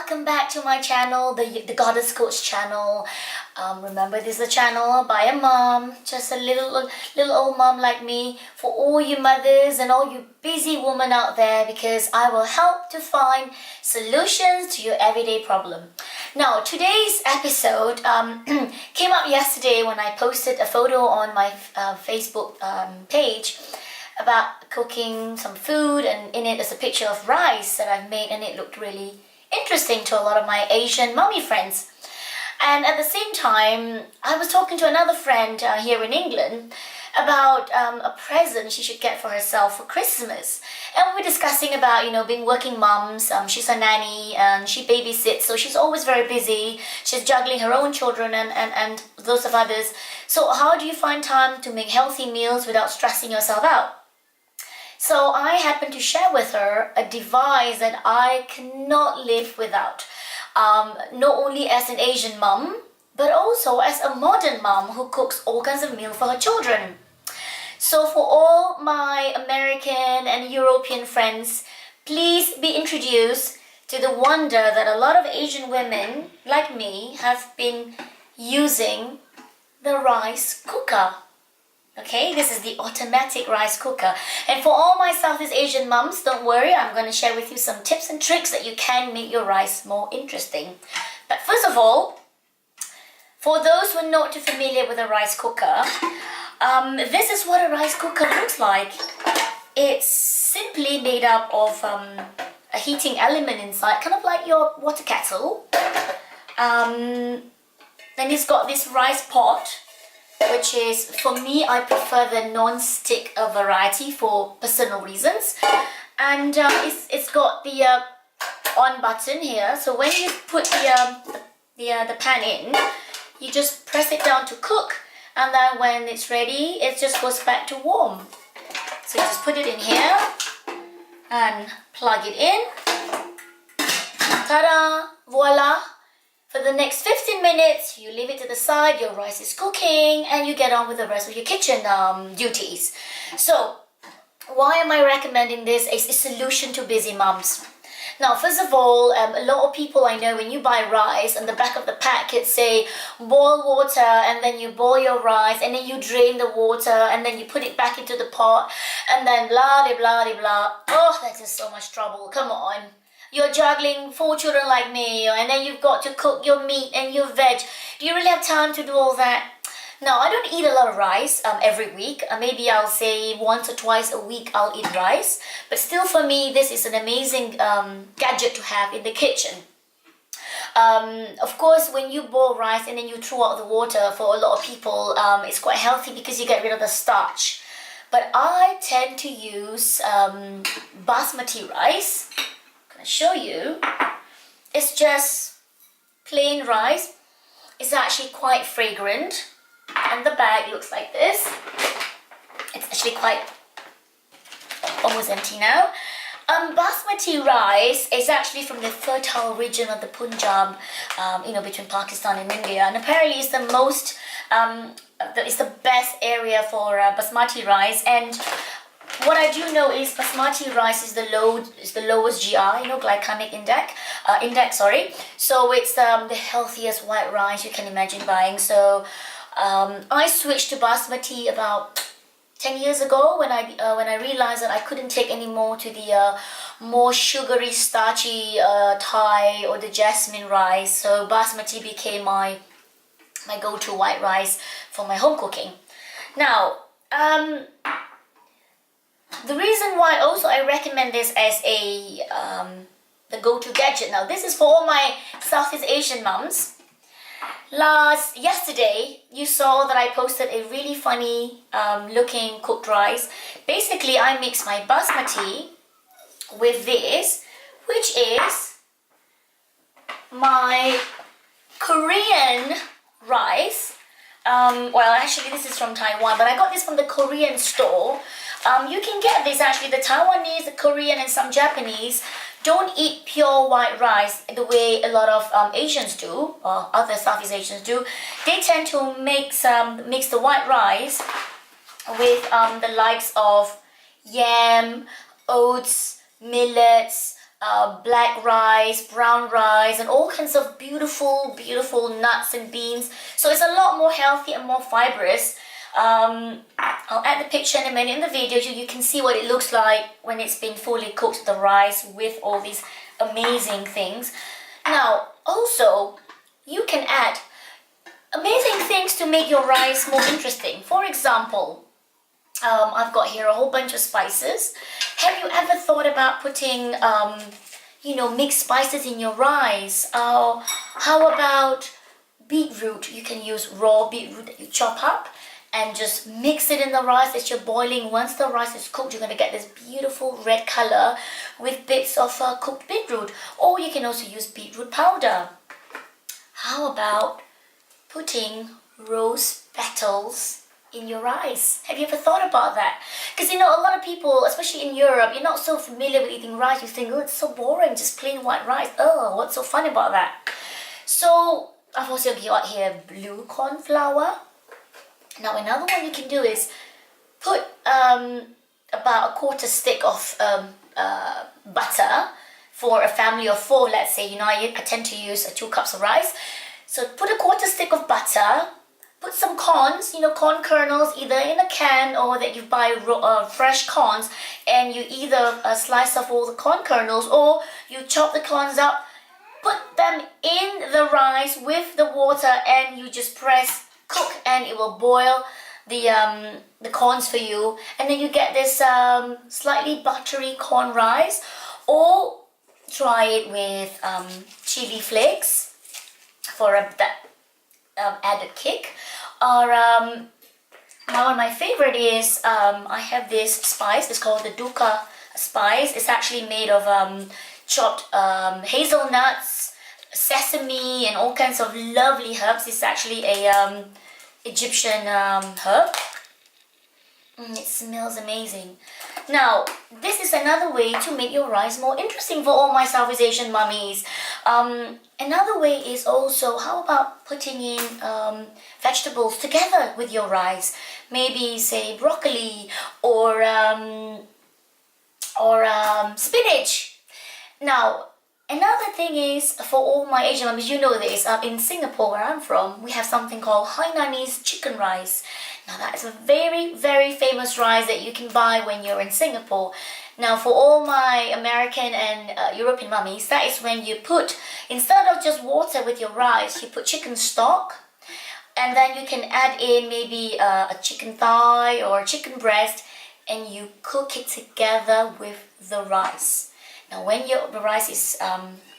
welcome back to my channel, the Goddess Coach channel. Remember, this is a channel by a mom, just a little old mom like me, for all you mothers and all you busy women out there, because I will help to find solutions to your everyday problem. Now, today's episode came up yesterday when I posted a photo on my Facebook page about cooking some food, and in it is a picture of rice that I've made, and it looked really interesting to a lot of my Asian mommy friends. And at the same time, I was talking to another friend here in England about a present she should get for herself for Christmas. And we were discussing about, being working moms. She's a nanny and she babysits, so she's always very busy. She's juggling her own children and those of others. So how do you find time to make healthy meals without stressing yourself out? So I happened to share with her a device that I cannot live without. Not only as an Asian mom, but also as a modern mom who cooks all kinds of meals for her children. So for all my American and European friends, please be introduced to the wonder that a lot of Asian women like me have been using: the rice cooker. Okay, this is the automatic rice cooker. And for all my Southeast Asian mums, don't worry, I'm going to share with you some tips and tricks that you can make your rice more interesting. But first of all, for those who are not too familiar with a rice cooker, this is what a rice cooker looks like. It's simply made up of a heating element inside, kind of like your water kettle. Then it's got this rice pot, which is, for me, I prefer the non-stick variety for personal reasons. And it's got the on button here, so when you put the pan in, you just press it down to cook, and then when it's ready, it just goes back to warm. So you just put it in here and plug it in. Ta-da! Voila! For the next 15 minutes, you leave it to the side, your rice is cooking, and you get on with the rest of your kitchen duties. So, why am I recommending this as a solution to busy moms? Now, first of all, a lot of people I know, when you buy rice, on the back of the packet say, boil water, and then you boil your rice, and then you drain the water, and then you put it back into the pot, and then blah, de blah, de blah. Oh, that's just so much trouble, come on. You're juggling 4 children like me, and then you've got to cook your meat and your veg. Do you really have time to do all that? Now, I don't eat a lot of rice every week. Maybe I'll say once or twice a week I'll eat rice. But still, for me, this is an amazing gadget to have in the kitchen. Of course, when you boil rice and then you throw out the water, for a lot of people, it's quite healthy because you get rid of the starch. But I tend to use basmati rice. Show you. It's just plain rice. It's actually quite fragrant, and the bag looks like this. It's actually quite almost empty now. Basmati rice is actually from the fertile region of the Punjab, between Pakistan and India, and apparently it's the most it's the best area for basmati rice. And what I do know is basmati rice is the lowest GI, glycemic index. So it's the healthiest white rice you can imagine buying. So I switched to basmati about 10 years ago when I realized that I couldn't take any more to the more sugary, starchy Thai or the jasmine rice. So basmati became my go-to white rice for my home cooking. Now, the reason why also I recommend this as the go-to gadget. Now, this is for all my Southeast Asian moms. Yesterday, you saw that I posted a really funny looking cooked rice. Basically, I mix my basmati with this, which is my Korean rice. Well, actually, this is from Taiwan, but I got this from the Korean store. You can get this, actually, the Taiwanese, the Korean, and some Japanese don't eat pure white rice the way a lot of Asians do, or other Southeast Asians do. They tend to mix the white rice with the likes of yam, oats, millets, black rice, brown rice, and all kinds of beautiful, beautiful nuts and beans. So it's a lot more healthy and more fibrous. I'll add the picture in a minute in the video so you can see what it looks like when it's been fully cooked, the rice with all these amazing things. Now, also, you can add amazing things to make your rice more interesting. For example, I've got here a whole bunch of spices. Have you ever thought about putting, mixed spices in your rice? How about beetroot? You can use raw beetroot that you chop up and just mix it in the rice that you're boiling. Once the rice is cooked, you're going to get this beautiful red color with bits of cooked beetroot. Or you can also use beetroot powder. How about putting rose petals in your rice? Have you ever thought about that? Because a lot of people, especially in Europe, you're not so familiar with eating rice. You think, oh, it's so boring, just plain white rice. Oh, what's so fun about that? So I've also got here blue corn flour. Now another one you can do is put about a quarter stick of butter for a family of 4, let's say. I tend to use 2 cups of rice. So put a quarter stick of butter, put some corns, corn kernels, either in a can or that you buy fresh corns, and you either slice off all the corn kernels or you chop the corns up, put them in the rice with the water, and you just press cook, and it will boil the corns for you, and then you get this slightly buttery corn rice. Or try it with chili flakes for that added kick. Or now my favorite is I have this spice. It's called the dukkha spice. It's actually made of chopped hazelnuts, sesame, and all kinds of lovely herbs. It's actually a Egyptian herb. It smells amazing. Now, this is another way to make your rice more interesting for all my Southeast Asian mummies. Another way is also, how about putting in vegetables together with your rice? Maybe, say, broccoli or spinach. Now, another thing is, for all my Asian moms, you know this, in Singapore where I'm from, we have something called Hainanese chicken rice. Now that is a very, very famous rice that you can buy when you're in Singapore. Now for all my American and European mummies, that is when you put, instead of just water with your rice, you put chicken stock, and then you can add in maybe a chicken thigh or a chicken breast, and you cook it together with the rice. Now when the rice is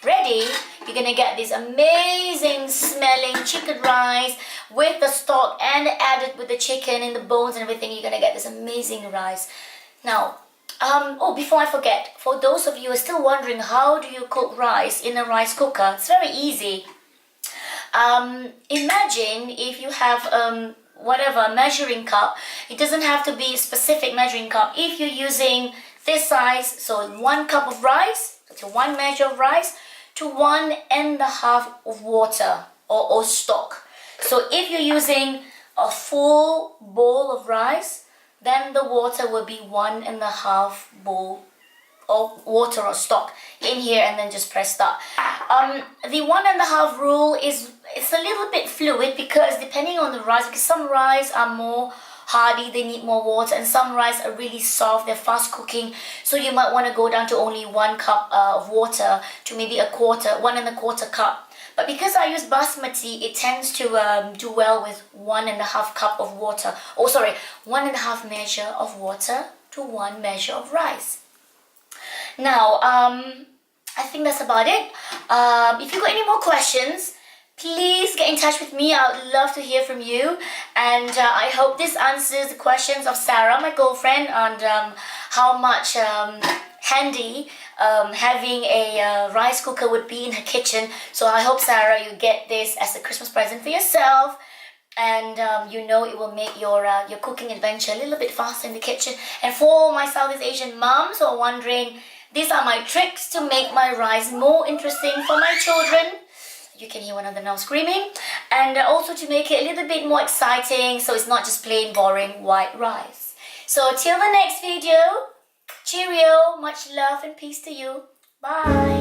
ready, you're gonna get this amazing smelling chicken rice with the stock, and added with the chicken and the bones and everything. You're gonna get this amazing rice. Now, before I forget, for those of you who are still wondering how do you cook rice in a rice cooker, it's very easy. Imagine if you have whatever measuring cup. It doesn't have to be a specific measuring cup. If you're using this size, so 1 cup of rice, to 1 measure of rice, to 1.5 of water or stock. So if you're using a full bowl of rice, then the water will be 1.5 bowl of water or stock in here, and then just press start. The 1.5 rule it's a little bit fluid, because depending on the rice, because some rice are more hardy, they need more water, and some rice are really soft, they're fast cooking, so you might want to go down to only 1 cup of water to maybe 1.25 cup. But because I use basmati, it tends to do well with 1.5 cup of water. 1.5 measure of water to 1 measure of rice. Now, I think that's about it. If you've got any more questions, please get in touch with me. I would love to hear from you. And I hope this answers the questions of Sarah, my girlfriend, and how much handy having a rice cooker would be in her kitchen. So I hope, Sarah, you get this as a Christmas present for yourself. And it will make your cooking adventure a little bit faster in the kitchen. And for my Southeast Asian moms who are wondering, these are my tricks to make my rice more interesting for my children. You can hear one of them now screaming. And also to make it a little bit more exciting, so it's not just plain boring white rice. So till the next video, cheerio, much love and peace to you. Bye.